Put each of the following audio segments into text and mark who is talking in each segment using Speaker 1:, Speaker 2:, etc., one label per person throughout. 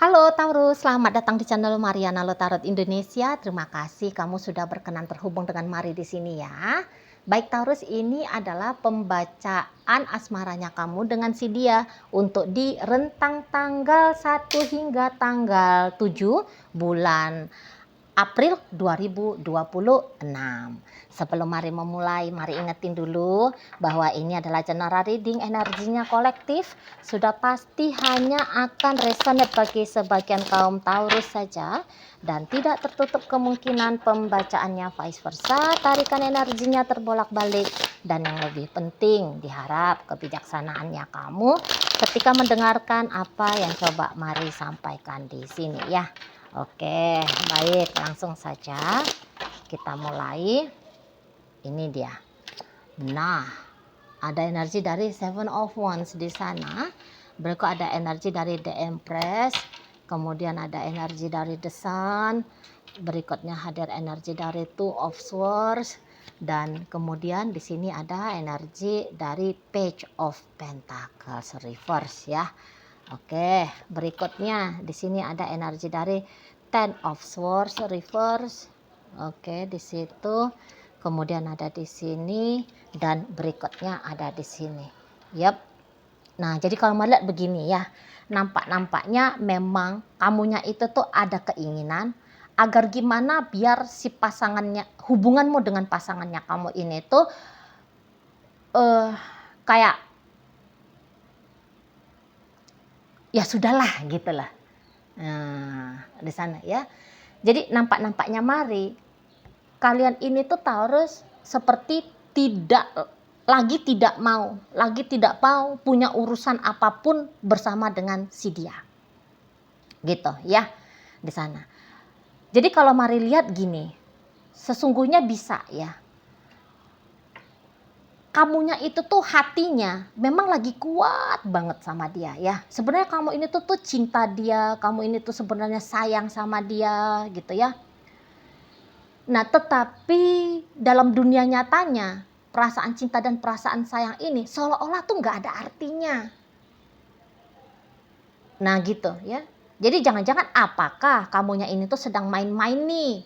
Speaker 1: Halo Taurus, selamat datang di channel Mariana Lotarot Indonesia. Terima kasih kamu sudah berkenan terhubung dengan Mari di sini ya. Baik Taurus, ini adalah pembacaan asmaranya kamu dengan si dia untuk di rentang tanggal 1 hingga tanggal 7 bulan April 2026. Sebelum mari memulai, mari ingetin dulu bahwa ini adalah general reading, energinya kolektif. Sudah pasti hanya akan resonate bagi sebagian kaum Taurus saja dan tidak tertutup kemungkinan pembacaannya vice versa. Tarikan energinya terbolak-balik dan yang lebih penting diharap kebijaksanaannya kamu ketika mendengarkan apa yang coba mari sampaikan di sini ya. Oke, baik, langsung saja kita mulai. Ini dia. Nah, ada energi dari Seven of Wands di sana. Berikut ada energi dari The Empress, kemudian ada energi dari The Sun, berikutnya hadir energi dari Two of Swords, dan kemudian di sini ada energi dari Page of Pentacles reverse ya. Oke, berikutnya di sini ada energi dari Ten of Swords reverse. Oke, di situ. Kemudian ada di sini dan berikutnya ada di sini. Yap. Nah, jadi kalau melihat begini ya, nampaknya memang kamunya itu tuh ada keinginan agar gimana biar si pasangannya, hubunganmu dengan pasangannya kamu ini tuh kayak ya sudahlah gitu lah. Nah, di sana ya. Jadi nampaknya mari kalian ini tuh Taurus seperti tidak mau punya urusan apapun bersama dengan si dia. Gitu ya di sana. Jadi kalau mari lihat gini, sesungguhnya bisa ya. Kamunya itu tuh hatinya memang lagi kuat banget sama dia ya. Sebenarnya kamu ini tuh cinta dia, kamu ini tuh sebenarnya sayang sama dia gitu ya. Nah, tetapi dalam dunia nyatanya perasaan cinta dan perasaan sayang ini seolah-olah tuh nggak ada artinya. Nah gitu ya. Jadi jangan-jangan apakah kamunya ini tuh sedang main-main nih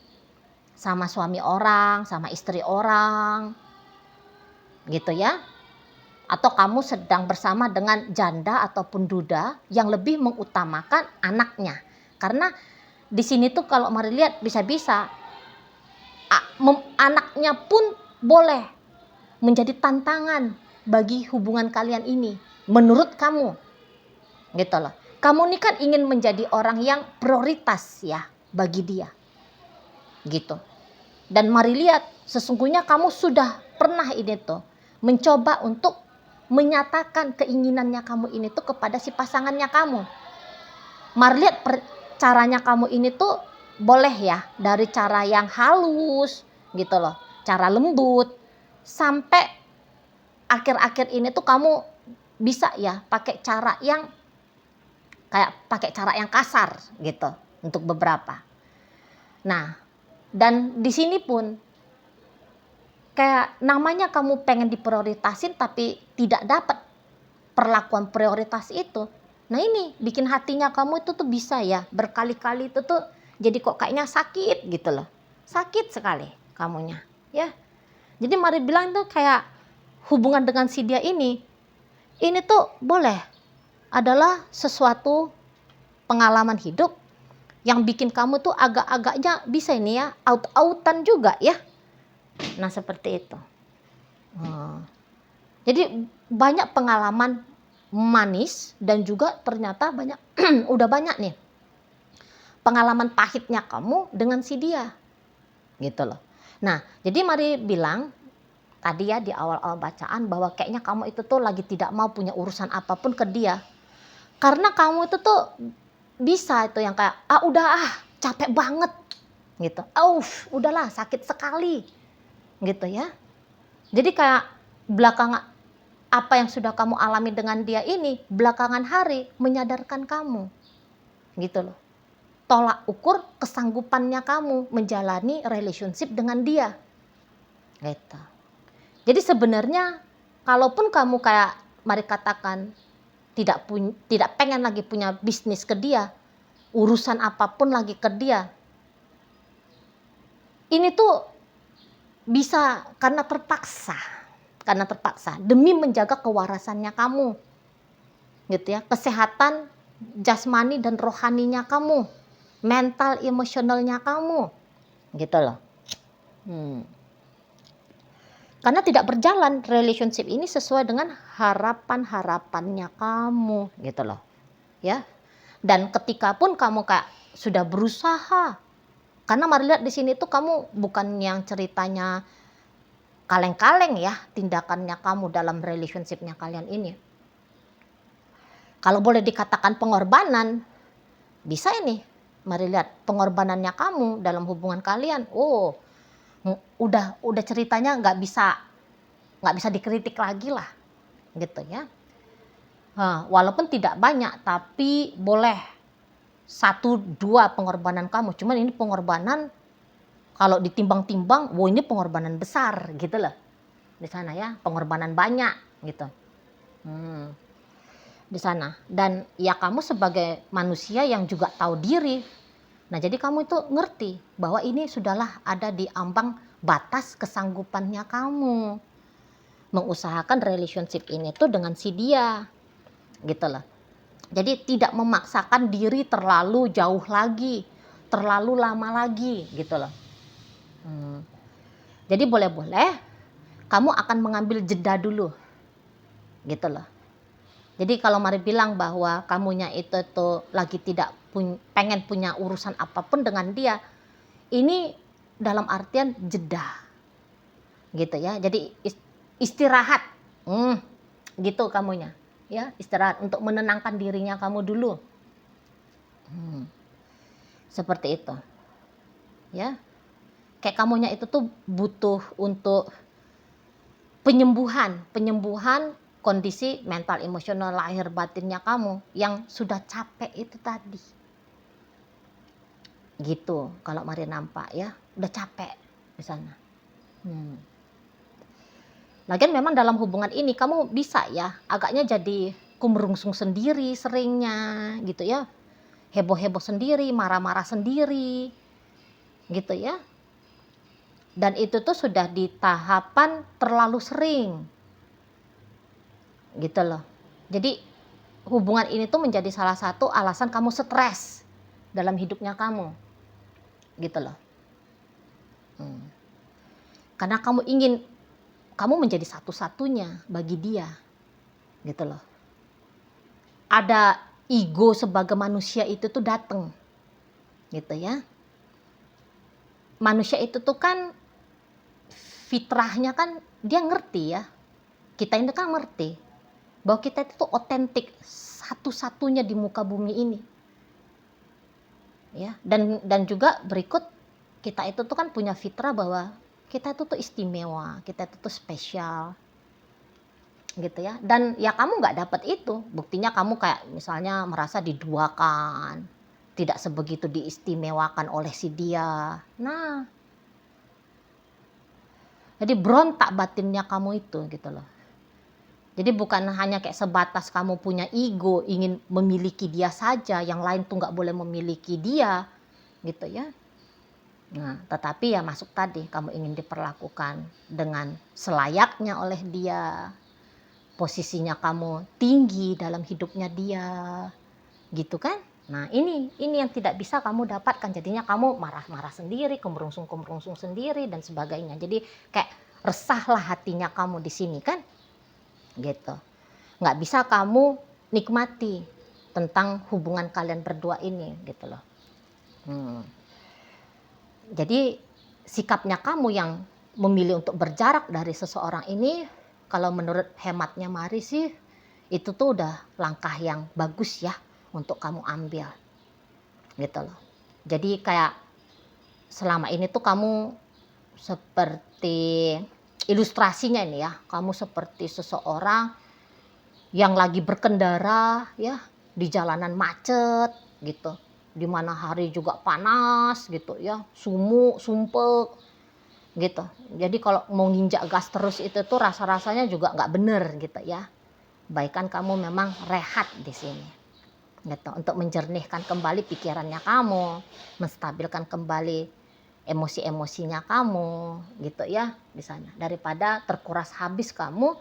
Speaker 1: sama suami orang, sama istri orang gitu ya. Atau kamu sedang bersama dengan janda ataupun duda yang lebih mengutamakan anaknya. Karena di sini tuh kalau mari lihat bisa-bisa anaknya pun boleh menjadi tantangan bagi hubungan kalian ini menurut kamu gitu loh. Kamu ini kan ingin menjadi orang yang prioritas ya bagi dia gitu. Dan mari lihat, sesungguhnya kamu sudah pernah ini tuh mencoba untuk menyatakan keinginannya kamu ini tuh kepada si pasangannya kamu. Mari lihat caranya kamu ini tuh boleh ya dari cara yang halus gitu loh, cara lembut, sampai akhir-akhir ini tuh kamu bisa ya pakai cara yang kasar gitu untuk beberapa. Nah, dan di sini pun kayak namanya kamu pengen diprioritasin tapi tidak dapat perlakuan prioritas itu. Nah, ini bikin hatinya kamu itu tuh bisa ya berkali-kali itu tuh jadi kok kayaknya sakit gitu loh. Sakit sekali kamunya ya. Jadi mari bilang tuh kayak hubungan dengan si dia ini tuh boleh adalah sesuatu pengalaman hidup yang bikin kamu tuh agak-agaknya bisa ini ya out-outan juga ya. Nah seperti itu. Jadi banyak pengalaman manis dan juga ternyata banyak udah banyak nih pengalaman pahitnya kamu dengan si dia gitu loh. Nah jadi mari bilang tadi ya di awal-awal bacaan bahwa kayaknya kamu itu tuh lagi tidak mau punya urusan apapun ke dia. Karena kamu itu tuh bisa itu yang kayak udah capek banget gitu. Udahlah sakit sekali gitu ya. Jadi kayak belakangan apa yang sudah kamu alami dengan dia ini belakangan hari menyadarkan kamu gitu loh. Tolak ukur kesanggupannya kamu menjalani relationship dengan dia gitu. Jadi sebenarnya kalaupun kamu kayak mari katakan tidak pengen lagi punya bisnis ke dia, urusan apapun lagi ke dia. Ini tuh bisa karena terpaksa demi menjaga kewarasannya kamu, gitu ya, kesehatan jasmani dan rohaninya kamu, mental emosionalnya kamu, gitu loh. Karena tidak berjalan relationship ini sesuai dengan harapan-harapannya kamu, gitu loh, ya. Dan ketika pun kamu kayak sudah berusaha, karena mari lihat di sini tuh kamu bukan yang ceritanya kaleng-kaleng ya tindakannya kamu dalam relationshipnya kalian ini. Kalau boleh dikatakan pengorbanan, bisa ini. Mari lihat pengorbanannya kamu dalam hubungan kalian. Oh, udah ceritanya nggak bisa dikritik lagi lah, gitu ya. Walaupun tidak banyak, tapi boleh 1-2 pengorbanan kamu. Cuman ini pengorbanan kalau ditimbang-timbang, wow ini pengorbanan besar gitu loh. Di sana ya, pengorbanan banyak gitu. Di sana. Dan ya kamu sebagai manusia yang juga tahu diri. Nah, jadi kamu itu ngerti bahwa ini sudahlah ada di ambang batas kesanggupannya kamu mengusahakan relationship ini tuh dengan si dia. Gitu loh. Jadi tidak memaksakan diri terlalu jauh lagi, terlalu lama lagi gitu loh. Jadi boleh-boleh kamu akan mengambil jeda dulu, gitu loh. Jadi kalau mari bilang bahwa kamunya itu tuh lagi tidak pengen punya urusan apapun dengan dia, ini dalam artian jeda, gitu ya. Jadi istirahat, gitu kamunya, ya istirahat untuk menenangkan dirinya kamu dulu, seperti itu, ya. Kayak kamunya itu tuh butuh untuk penyembuhan kondisi mental emosional lahir batinnya kamu yang sudah capek itu tadi. Gitu kalau mari nampak ya, udah capek di sana. Lagian memang dalam hubungan ini kamu bisa ya agaknya jadi kumerungsung sendiri seringnya gitu ya. Heboh-heboh sendiri, marah-marah sendiri. Gitu ya. Dan itu tuh sudah di tahapan terlalu sering. Gitu loh. Jadi hubungan ini tuh menjadi salah satu alasan kamu stres dalam hidupnya kamu. Gitu loh. Karena kamu ingin kamu menjadi satu-satunya bagi dia. Gitu loh. Ada ego sebagai manusia itu tuh datang. Gitu ya. Manusia itu tuh kan fitrahnya kan dia ngerti ya. Kita ini kan ngerti bahwa kita itu otentik satu-satunya di muka bumi ini. Ya, dan juga berikut kita itu tuh kan punya fitrah bahwa kita itu tuh istimewa, kita itu tuh spesial. Gitu ya. Dan ya kamu nggak dapat itu. Buktinya kamu kayak misalnya merasa diduakan, tidak sebegitu diistimewakan oleh si dia. Nah, jadi berontak batinnya kamu itu gitu loh. Jadi bukan hanya kayak sebatas kamu punya ego, ingin memiliki dia saja, yang lain tuh nggak boleh memiliki dia, gitu ya. Nah, tetapi ya masuk tadi, kamu ingin diperlakukan dengan selayaknya oleh dia, posisinya kamu tinggi dalam hidupnya dia, gitu kan? Nah ini yang tidak bisa kamu dapatkan, jadinya kamu marah-marah sendiri, kemerungsung sendiri dan sebagainya. Jadi kayak resahlah hatinya kamu di sini kan, gitu. Nggak bisa kamu nikmati tentang hubungan kalian berdua ini, gitu loh. Jadi sikapnya kamu yang memilih untuk berjarak dari seseorang ini, kalau menurut hematnya Mari sih, itu tuh udah langkah yang bagus ya untuk kamu ambil, gitu loh. Jadi kayak selama ini tuh kamu seperti ilustrasinya ini ya, kamu seperti seseorang yang lagi berkendara ya di jalanan macet gitu, di mana hari juga panas gitu ya, sumpek gitu. Jadi kalau mau nginjak gas terus itu tuh rasa-rasanya juga nggak bener gitu ya. Baikkan kamu memang rehat di sini. gitu, untuk menjernihkan kembali pikirannya kamu, menstabilkan kembali emosi-emosinya kamu, gitu ya, di sana. Daripada terkuras habis kamu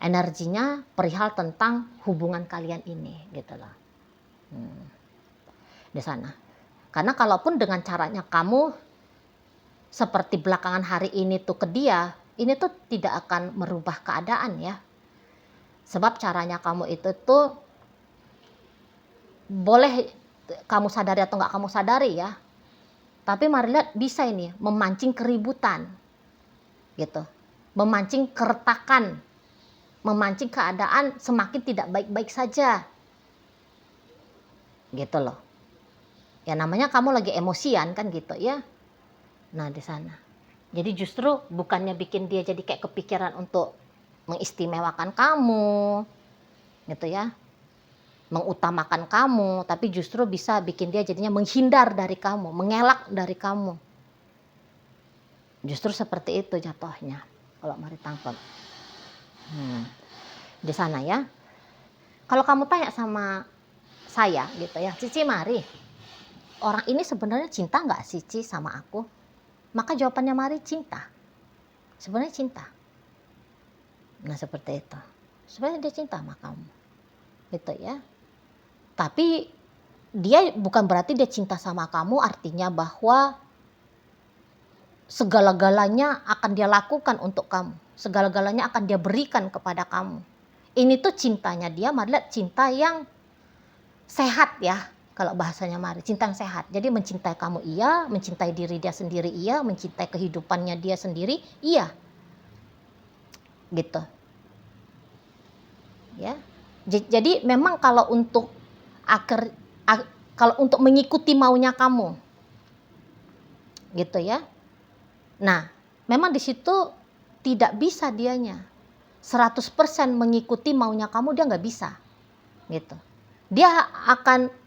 Speaker 1: energinya perihal tentang hubungan kalian ini, gitu loh. Di sana. Karena kalaupun dengan caranya kamu seperti belakangan hari ini tuh ke dia, ini tuh tidak akan merubah keadaan ya. Sebab caranya kamu itu tuh boleh kamu sadari atau nggak kamu sadari ya. Tapi mari lihat bisa ini memancing keributan, gitu, memancing keretakan, memancing keadaan semakin tidak baik-baik saja, gitu loh. Ya namanya kamu lagi emosian kan gitu ya. Nah di sana. Jadi justru bukannya bikin dia jadi kayak kepikiran untuk mengistimewakan kamu, gitu ya, mengutamakan kamu, tapi justru bisa bikin dia jadinya menghindar dari kamu, mengelak dari kamu. Justru seperti itu jatuhnya kalau mari tangkap. Di sana ya. Kalau kamu tanya sama saya gitu ya, Cici Mari, orang ini sebenarnya cinta nggak sih Ci sama aku? Maka jawabannya Mari cinta. Sebenarnya cinta. Nah seperti itu. Sebenarnya dia cinta sama kamu. Gitu ya. Tapi dia bukan berarti dia cinta sama kamu artinya bahwa segala-galanya akan dia lakukan untuk kamu. Segala-galanya akan dia berikan kepada kamu. Ini tuh cintanya dia, mari lihat cinta yang sehat ya. Kalau bahasanya Mari, cinta yang sehat. Jadi mencintai kamu iya, mencintai diri dia sendiri iya, mencintai kehidupannya dia sendiri iya. Gitu. Ya. Jadi memang kalau untuk kalau untuk mengikuti maunya kamu. Gitu ya. Nah, memang di situ tidak bisa dianya 100% mengikuti maunya kamu, dia nggak bisa. Gitu. Dia akan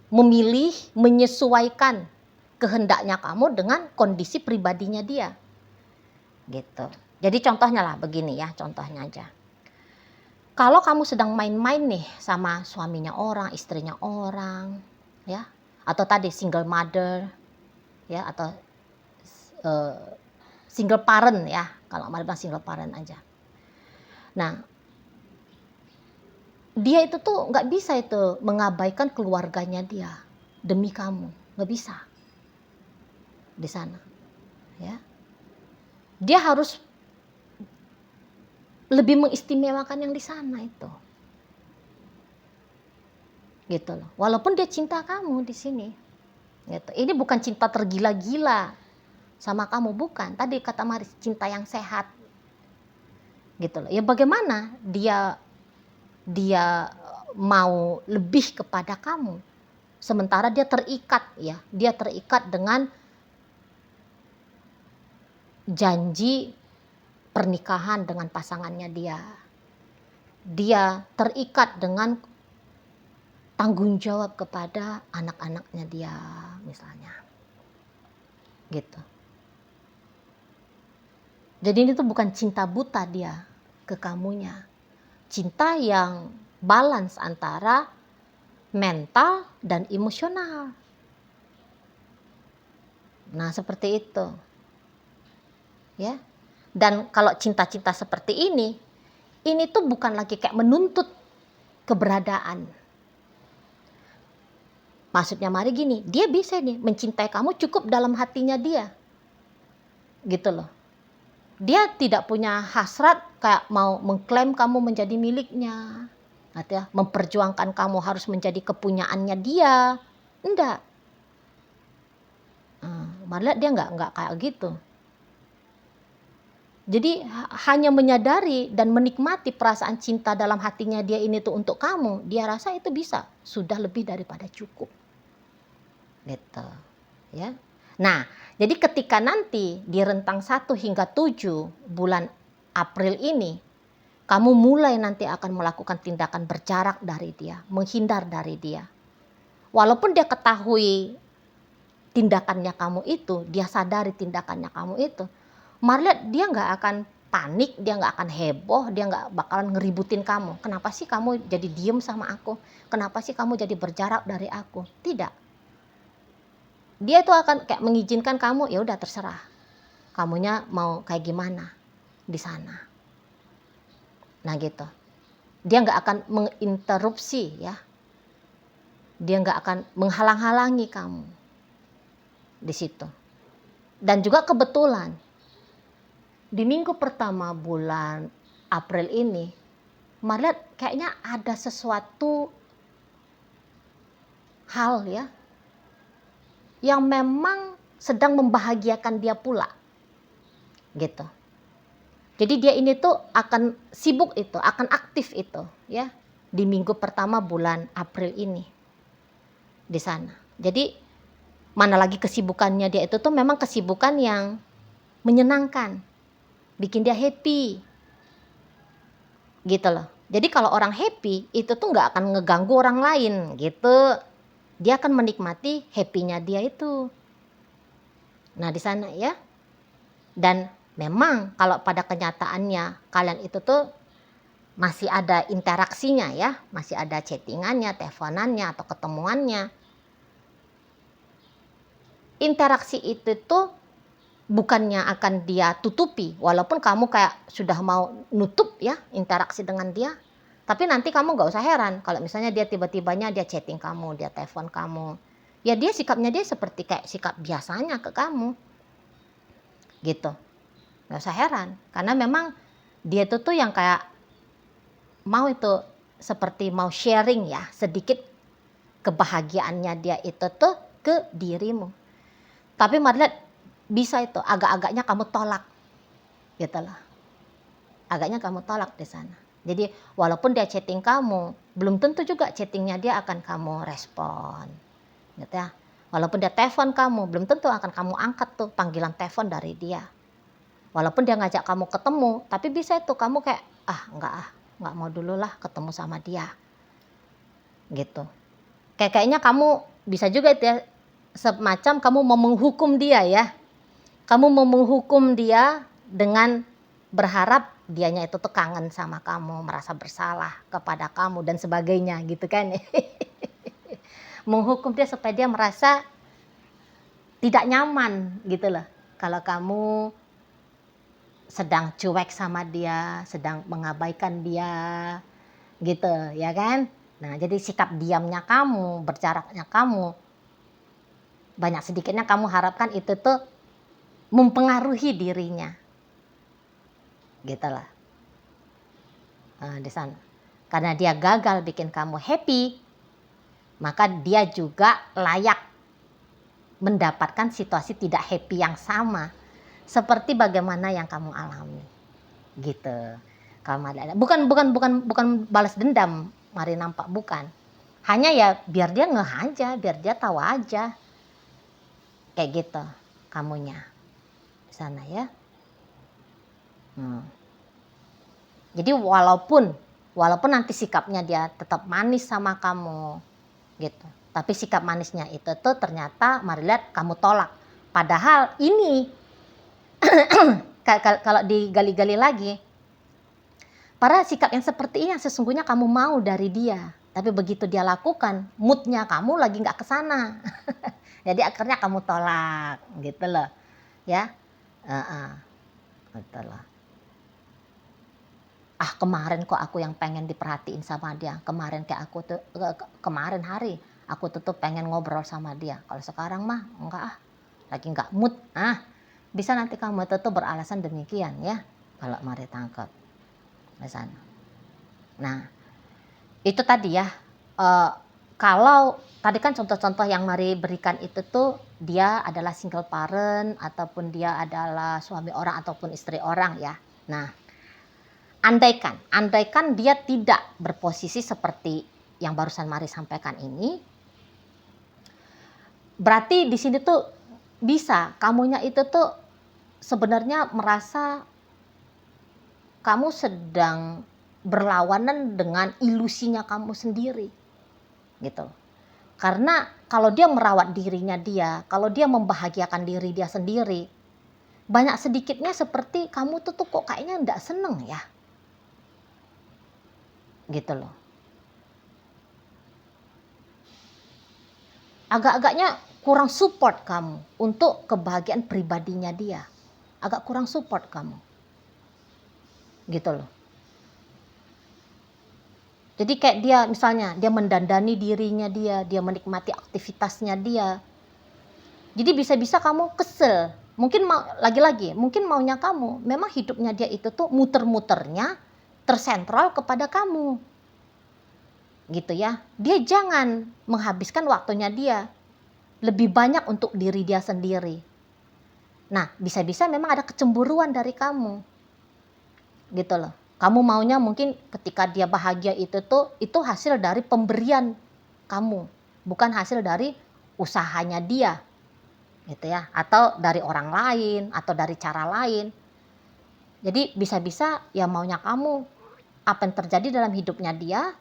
Speaker 1: memilih, menyesuaikan kehendaknya kamu dengan kondisi pribadinya dia. Gitu. Jadi contohnya lah begini ya, contohnya aja. Kalau kamu sedang main-main nih sama suaminya orang, istrinya orang, ya, atau tadi single mother, ya, atau single parent ya, kalau mari bilang single parent aja. Nah, dia itu tuh nggak bisa itu mengabaikan keluarganya dia demi kamu, nggak bisa di sana, ya. Dia harus lebih mengistimewakan yang di sana itu, gitu loh. Walaupun dia cinta kamu di sini, gitu. Ini bukan cinta tergila-gila sama kamu, bukan. Tadi kata Mari cinta yang sehat, gitu loh. Ya bagaimana dia mau lebih kepada kamu, sementara dia terikat ya, dia terikat dengan janji pernikahan dengan pasangannya dia. Dia terikat dengan tanggung jawab kepada anak-anaknya dia misalnya. Gitu. Jadi ini tuh bukan cinta buta dia ke kamunya. Cinta yang balance antara mental dan emosional. Nah, seperti itu. Ya. Dan kalau cinta-cinta seperti ini tuh bukan lagi kayak menuntut keberadaan. Maksudnya Mari gini, dia bisa nih mencintai kamu cukup dalam hatinya dia. Gitu loh. Dia tidak punya hasrat kayak mau mengklaim kamu menjadi miliknya. Artinya memperjuangkan kamu harus menjadi kepunyaannya dia. Enggak. Malah dia enggak kayak gitu. Jadi hanya menyadari dan menikmati perasaan cinta dalam hatinya dia ini tuh untuk kamu, dia rasa itu bisa, sudah lebih daripada cukup. Gitu. Ya. Nah, jadi ketika nanti di rentang 1 hingga 7 bulan April ini, kamu mulai nanti akan melakukan tindakan berjarak dari dia, menghindar dari dia. Walaupun dia ketahui tindakannya kamu itu, dia sadari tindakannya kamu itu, mari lihat dia nggak akan panik, dia nggak akan heboh, dia nggak bakalan ngeributin kamu. Kenapa sih kamu jadi diem sama aku? Kenapa sih kamu jadi berjarak dari aku? Tidak. Dia itu akan kayak mengizinkan kamu, ya udah terserah. Kamunya mau kayak gimana di sana. Nah gitu. Dia nggak akan menginterupsi ya. Dia nggak akan menghalang-halangi kamu di situ. Dan juga kebetulan di minggu pertama bulan April ini, Maria kayaknya ada sesuatu hal ya yang memang sedang membahagiakan dia pula gitu. Jadi dia ini tuh akan sibuk itu, akan aktif itu ya di minggu pertama bulan April ini di sana. Jadi mana lagi kesibukannya dia itu tuh memang kesibukan yang menyenangkan, bikin dia happy gitu loh. Jadi kalau orang happy itu tuh nggak akan ngeganggu orang lain gitu. Dia akan menikmati happy-nya dia itu. Nah di sana ya. Dan memang kalau pada kenyataannya kalian itu tuh masih ada interaksinya ya, masih ada chattingannya, teleponannya atau ketemuannya. Interaksi itu tuh bukannya akan dia tutupi, walaupun kamu kayak sudah mau nutup ya interaksi dengan dia. Tapi nanti kamu gak usah heran kalau misalnya dia tiba-tibanya dia chatting kamu, dia telepon kamu. Ya dia sikapnya dia seperti kayak sikap biasanya ke kamu. Gitu. Gak usah heran. Karena memang dia tuh yang kayak mau itu seperti mau sharing ya sedikit kebahagiaannya dia itu tuh ke dirimu. Tapi Marliat bisa itu agak-agaknya kamu tolak. Gitu loh. Agaknya kamu tolak di sana. Jadi walaupun dia chatting kamu, belum tentu juga chattingnya dia akan kamu respon. Gitu ya. Walaupun dia telepon kamu, belum tentu akan kamu angkat tuh panggilan telepon dari dia. Walaupun dia ngajak kamu ketemu, tapi bisa itu kamu kayak enggak mau dulu lah ketemu sama dia. Gitu. Kayaknya kamu bisa juga itu ya, semacam kamu mau menghukum dia ya. Kamu mau menghukum dia dengan berharap dianya itu tuh kangen sama kamu, merasa bersalah kepada kamu dan sebagainya gitu kan. Menghukum dia supaya dia merasa tidak nyaman gitu loh. Kalau kamu sedang cuek sama dia, sedang mengabaikan dia gitu ya kan. Nah jadi sikap diamnya kamu, berjaraknya kamu, banyak sedikitnya kamu harapkan itu tuh mempengaruhi dirinya. Gitu lah. Di sana. Karena dia gagal bikin kamu happy, maka dia juga layak mendapatkan situasi tidak happy yang sama seperti bagaimana yang kamu alami. Gitu. Bukan balas dendam, mari nampak bukan. Hanya ya biar dia ngeh aja, biar dia tahu aja. Kayak gitu kamunya. Di sana ya. Jadi walaupun nanti sikapnya dia tetap manis sama kamu gitu. Tapi sikap manisnya itu tuh ternyata mari lihat kamu tolak. Padahal ini kalau digali-gali lagi, para sikap yang seperti ini yang sesungguhnya kamu mau dari dia. Tapi begitu dia lakukan, moodnya kamu lagi nggak kesana. Jadi akhirnya kamu tolak gitu loh. Ya. Gitu loh. Kemarin kok aku yang pengen diperhatiin sama dia. Kemarin kayak aku tuh kemarin hari aku tuh pengen ngobrol sama dia. Kalau sekarang mah enggak lagi enggak mood. Bisa nanti kamu tuh beralasan demikian ya. Kalau mari tangkap di sana. Nah, itu tadi ya. Kalau tadi kan contoh-contoh yang mari berikan itu tuh dia adalah single parent ataupun dia adalah suami orang ataupun istri orang ya. Nah, andaikan dia tidak berposisi seperti yang barusan Mari sampaikan ini, berarti di sini tuh bisa kamunya itu tuh sebenarnya merasa kamu sedang berlawanan dengan ilusinya kamu sendiri gitu. Karena kalau dia merawat dirinya dia, kalau dia membahagiakan diri dia sendiri, banyak sedikitnya seperti kamu tuh kok kayaknya nggak seneng ya. Gitu loh. Agak-agaknya kurang support kamu untuk kebahagiaan pribadinya dia. Agak kurang support kamu. Gitu loh. Jadi kayak dia misalnya, dia mendandani dirinya dia menikmati aktivitasnya dia. Jadi bisa-bisa kamu kesel. Mungkin lagi-lagi, mungkin maunya kamu, memang hidupnya dia itu tuh muter-muternya tersentral kepada kamu. Gitu ya. Dia jangan menghabiskan waktunya dia lebih banyak untuk diri dia sendiri. Nah, bisa-bisa memang ada kecemburuan dari kamu. Gitu loh. Kamu maunya mungkin ketika dia bahagia itu hasil dari pemberian kamu, bukan hasil dari usahanya dia. Gitu ya, atau dari orang lain atau dari cara lain. Jadi bisa-bisa ya maunya kamu, apa yang terjadi dalam hidupnya dia,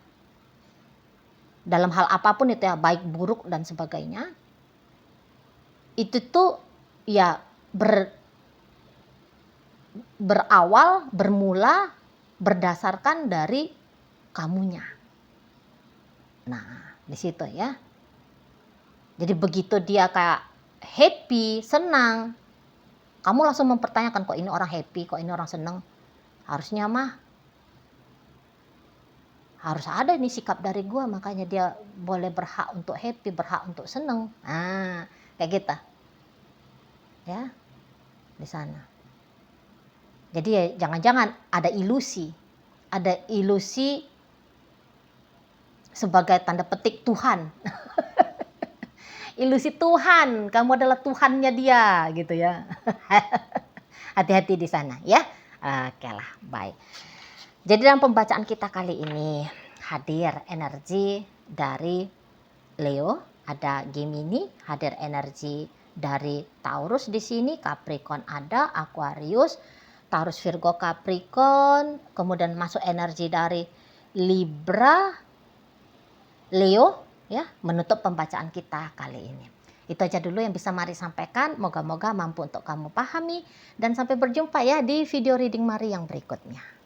Speaker 1: dalam hal apapun itu ya, baik buruk dan sebagainya, itu tuh ya bermula berdasarkan dari kamunya. Nah, di situ ya. Jadi begitu dia kayak happy, senang, kamu langsung mempertanyakan, kok ini orang happy, kok ini orang senang. Harusnya mah harus ada nih sikap dari gue, makanya dia boleh berhak untuk happy, berhak untuk senang. Nah, kayak gitu. Ya, di sana. Jadi ya jangan-jangan ada ilusi sebagai tanda petik Tuhan. Ilusi Tuhan, kamu adalah Tuhannya dia, gitu ya. Hati-hati di sana ya. Oke lah, baik. Jadi dalam pembacaan kita kali ini hadir energi dari Leo, ada Gemini, hadir energi dari Taurus di sini, Capricorn ada, Aquarius, Taurus, Virgo, Capricorn, kemudian masuk energi dari Libra, Leo ya, menutup pembacaan kita kali ini. Itu aja dulu yang bisa Mari sampaikan, moga-moga mampu untuk kamu pahami, dan sampai berjumpa ya di video reading Mari yang berikutnya.